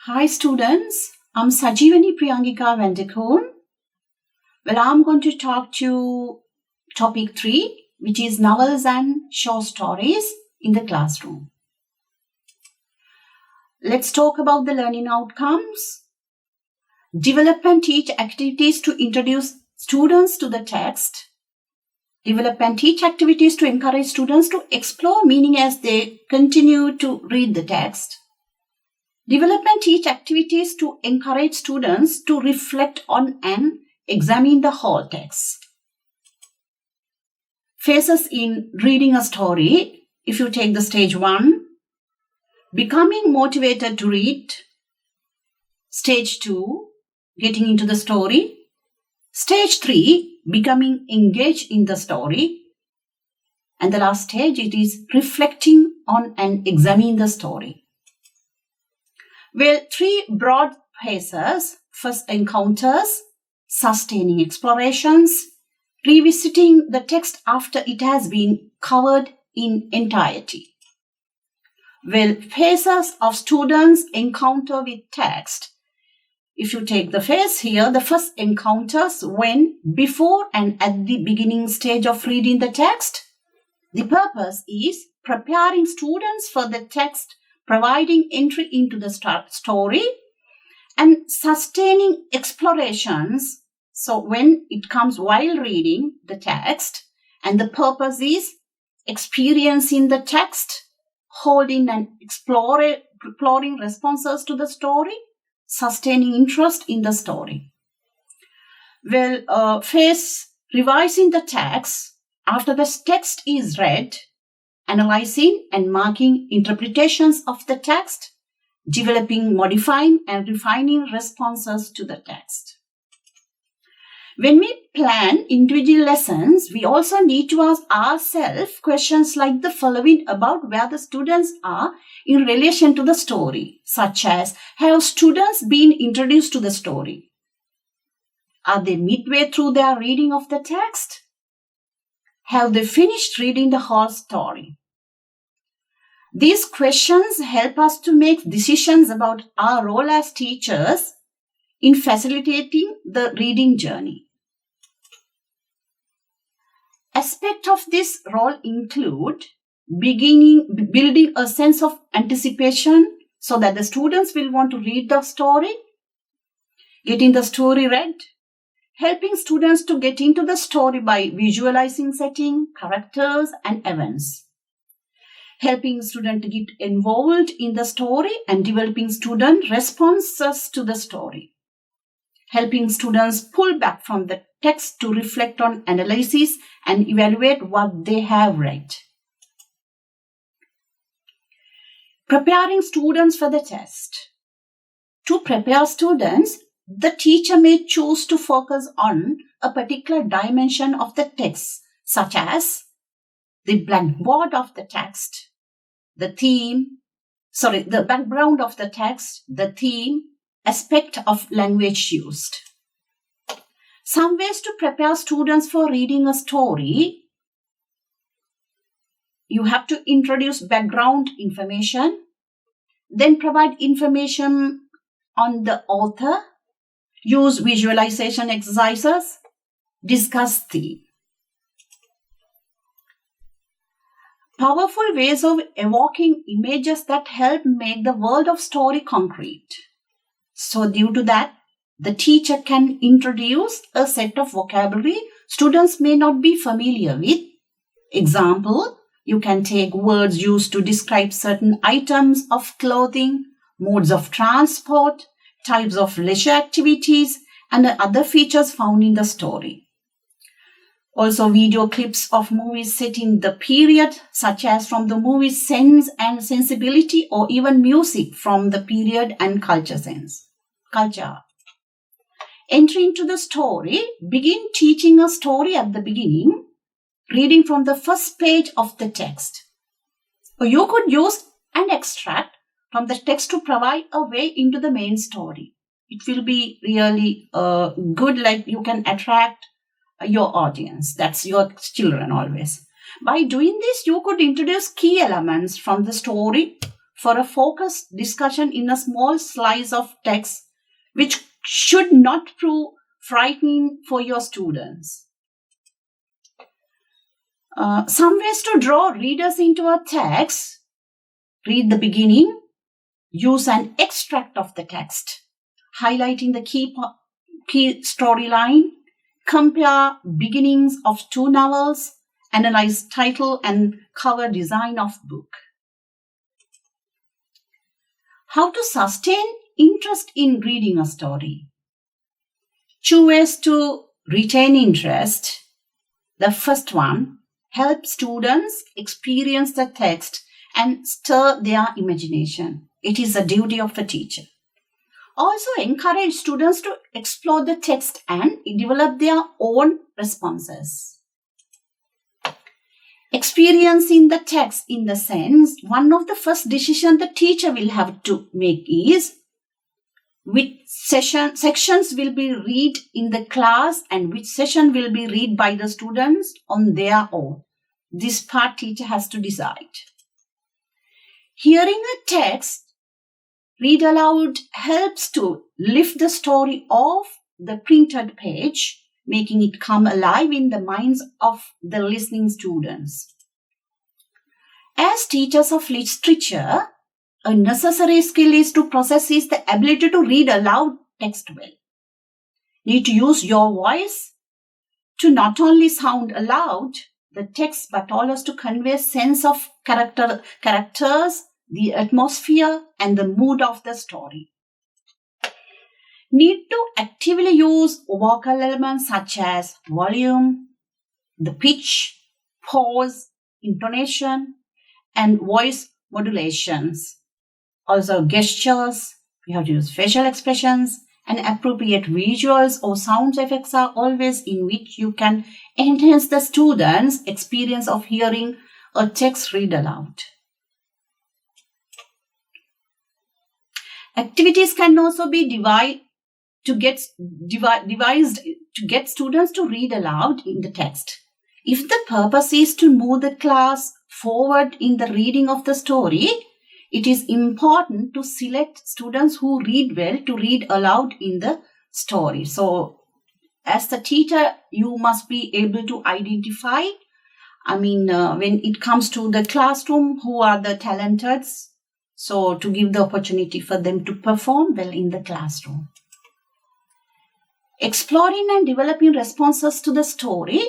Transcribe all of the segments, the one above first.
Hi students, I'm Sajivani Priyangika Vendikon. Well, I'm going to talk to you topic 3, which is novels and short stories in the classroom. Let's talk about the learning outcomes. Develop and teach activities to introduce students to the text. Develop and teach activities to encourage students to explore meaning as they continue to read the text. Develop and teach activities to encourage students to reflect on and examine the whole text. Phases in reading a story. If you take the stage 1, becoming motivated to read. Stage 2, getting into the story. Stage 3, becoming engaged in the story. And the last stage, it is reflecting on and examining the story. Well, 3 broad phases. First, encounters, sustaining explorations, revisiting the text after it has been covered in entirety. Well, phases of students' encounter with text. If you take the phase here, the first encounters when, before and at the beginning stage of reading the text. The purpose is preparing students for the text, providing entry into the story, and sustaining explorations. So when it comes while reading the text, and the purpose is experiencing the text, holding and exploring responses to the story, sustaining interest in the story. Well, phase revising the text. After the text is read, analyzing and marking interpretations of the text, developing, modifying, and refining responses to the text. When we plan individual lessons, we also need to ask ourselves questions like the following about where the students are in relation to the story, such as, have students been introduced to the story? Are they midway through their reading of the text? Have they finished reading the whole story? These questions help us to make decisions about our role as teachers in facilitating the reading journey. Aspects of this role include building a sense of anticipation so that the students will want to read the story, getting the story read, helping students to get into the story by visualizing setting, characters, and events, helping students to get involved in the story and developing student responses to the story, helping students pull back from the text to reflect on analysis and evaluate what they have read. Preparing students for the test. To prepare students, the teacher may choose to focus on a particular dimension of the text, such as the blackboard of the text, the background of the text, the theme, aspect of language used. Some ways to prepare students for reading a story. You have to introduce background information, then provide information on the author, use visualization exercises, discuss theme. Powerful ways of evoking images that help make the world of story concrete. So due to that, the teacher can introduce a set of vocabulary students may not be familiar with. Example, you can take words used to describe certain items of clothing, modes of transport, types of leisure activities, and other features found in the story. Also, video clips of movies set in the period, such as from the movie's Sense and Sensibility, or even music from the period and culture. Entry into the story. Begin teaching a story at the beginning, reading from the first page of the text. Or you could use an extract from the text to provide a way into the main story. It will be really good, like you can attract your audience. That's your children always. By doing this, you could introduce key elements from the story for a focused discussion in a small slice of text, which should not prove frightening for your students. Some ways to draw readers into a text: read the beginning, use an extract of the text, highlighting the key storyline, compare beginnings of two novels, analyze title and cover design of book. How to sustain interest in reading a story? Two ways to retain interest. The first one, help students experience the text and stir their imagination. It is a duty of a teacher. Also encourage students to explore the text and develop their own responses. Experiencing the text in the sense, one of the first decisions the teacher will have to make is which sections will be read in the class and which session will be read by the students on their own. This part teacher has to decide. Hearing a text read aloud helps to lift the story off the printed page, making it come alive in the minds of the listening students. As teachers of literature, a necessary skill is to possess is the ability to read aloud text well. Need to use your voice to not only sound aloud the text but also to convey sense of characters, the atmosphere and the mood of the story. Need to actively use vocal elements such as volume, the pitch, pause, intonation, and voice modulations. Also gestures, we have to use facial expressions, and appropriate visuals or sound effects are always in which you can enhance the students' experience of hearing a text read aloud. Activities can also be devised to get students to read aloud in the text. If the purpose is to move the class forward in the reading of the story, it is important to select students who read well to read aloud in the story. So, as the teacher, you must be able to identify, when it comes to the classroom, who are the talented, so to give the opportunity for them to perform well in the classroom. Exploring and developing responses to the story.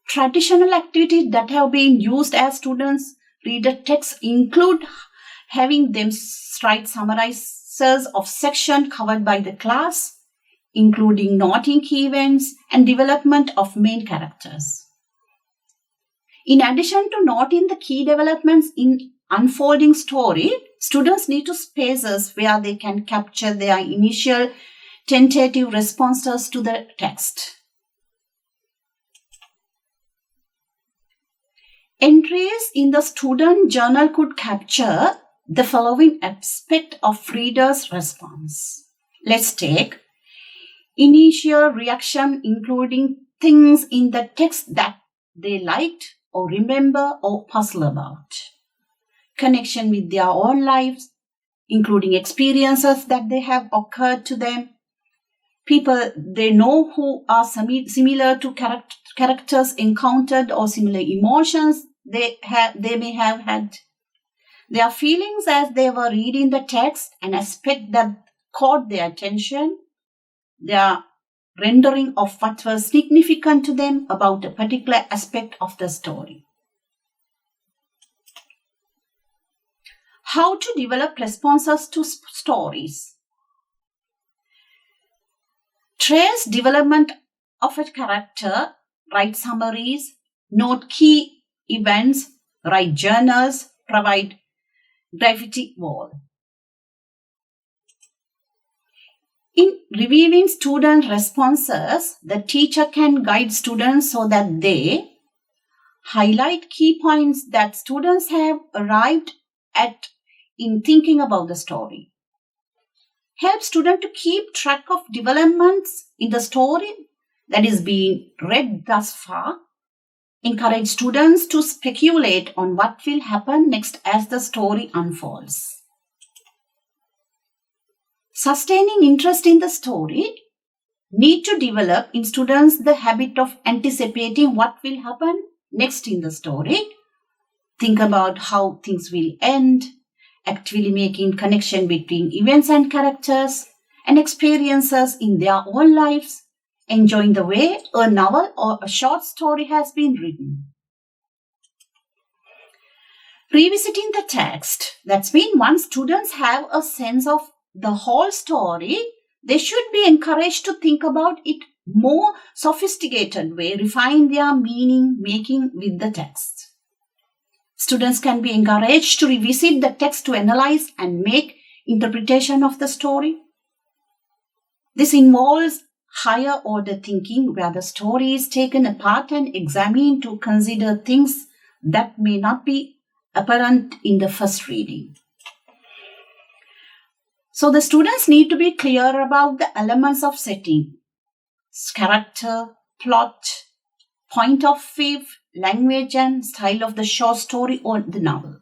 Traditional activities that have been used as students read a text include having them write summarizers of sections covered by the class, including noting key events and development of main characters. In addition to noting the key developments in unfolding story, students need to spaces where they can capture their initial tentative responses to the text. Entries in the student journal could capture the following aspect of reader's response. Let's take initial reaction, including things in the text that they liked or remember or puzzle about. Connection with their own lives, including experiences that they have occurred to them. People they know who are similar to characters encountered or similar emotions they may have had. Their feelings as they were reading the text, an aspect that caught their attention, their rendering of what was significant to them about a particular aspect of the story. How to develop responses to stories. Trace development of a character, write summaries, note key events, write journals, provide graffiti wall. In reviewing student responses, the teacher can guide students so that they highlight key points that students have arrived at in thinking about the story. Help students to keep track of developments in the story that is being read thus far encourage students to speculate on what will happen next as the story unfolds. Sustaining interest in the story need to develop in students the habit of anticipating what will happen next in the story. Think about how things will end, actively making connection between events and characters and experiences in their own lives, enjoying the way a novel or a short story has been written. Revisiting the text, that's mean once students have a sense of the whole story, they should be encouraged to think about it more sophisticated way, refine their meaning making with the text. Students can be encouraged to revisit the text to analyze and make interpretation of the story. This involves higher order thinking where the story is taken apart and examined to consider things that may not be apparent in the first reading. So the students need to be clear about the elements of setting, character, plot, point of view, language and style of the short story or the novel.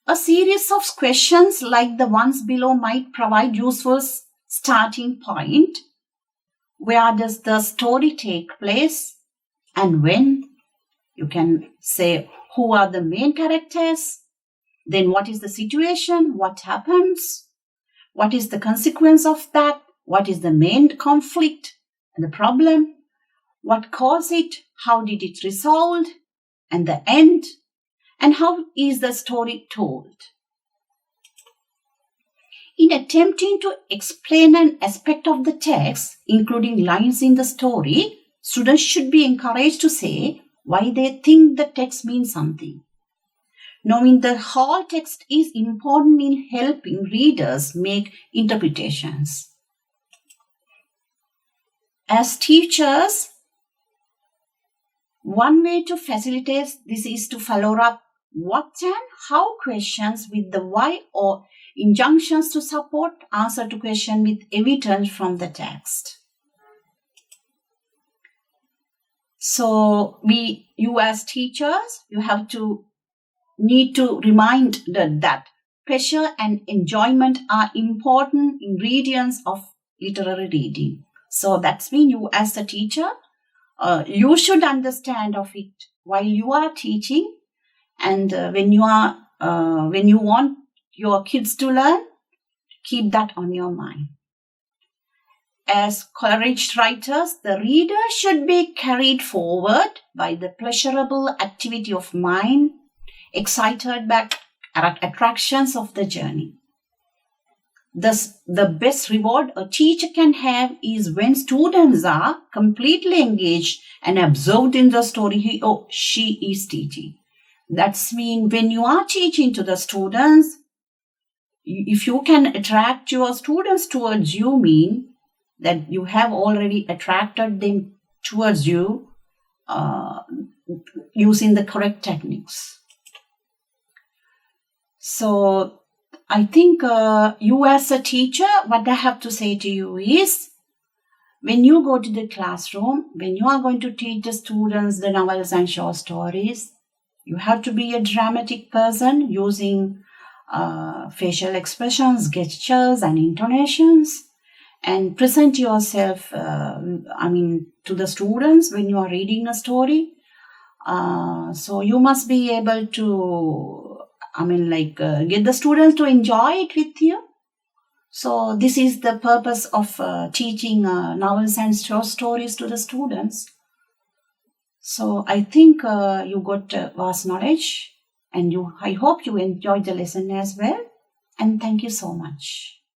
A series of questions like the ones below might provide useful starting point. Where does the story take place and when? You can say who are the main characters, then what is the situation, what happens, what is the consequence of that, what is the main conflict and the problem, what caused it, how did it resolve, and the end, and how is the story told. In attempting to explain an aspect of the text, including lines in the story, students should be encouraged to say why they think the text means something. Knowing the whole text is important in helping readers make interpretations. As teachers, one way to facilitate this is to follow up what and how questions with the why or injunctions to support answer to question with evidence from the text. So you as teachers, you have to need to remind that pleasure and enjoyment are important ingredients of literary reading. So that's mean you as a teacher, you should understand of it while you are teaching, and when you want your kids to learn, keep that on your mind. As courage writers, the reader should be carried forward by the pleasurable activity of mind, excited by attractions of the journey. Thus, the best reward a teacher can have is when students are completely engaged and absorbed in the story he or she is teaching. That's mean when you are teaching to the students, if you can attract your students towards you, mean that you have already attracted them towards you using the correct techniques. So I think you as a teacher, what I have to say to you is, when you go to the classroom, when you are going to teach the students the novels and short stories, you have to be a dramatic person using facial expressions, gestures and intonations, and present yourself, to the students when you are reading a story. So you must be able to get the students to enjoy it with you. So this is the purpose of teaching novels and short stories to the students. So I think you got vast knowledge, and I hope you enjoyed the lesson as well. And thank you so much.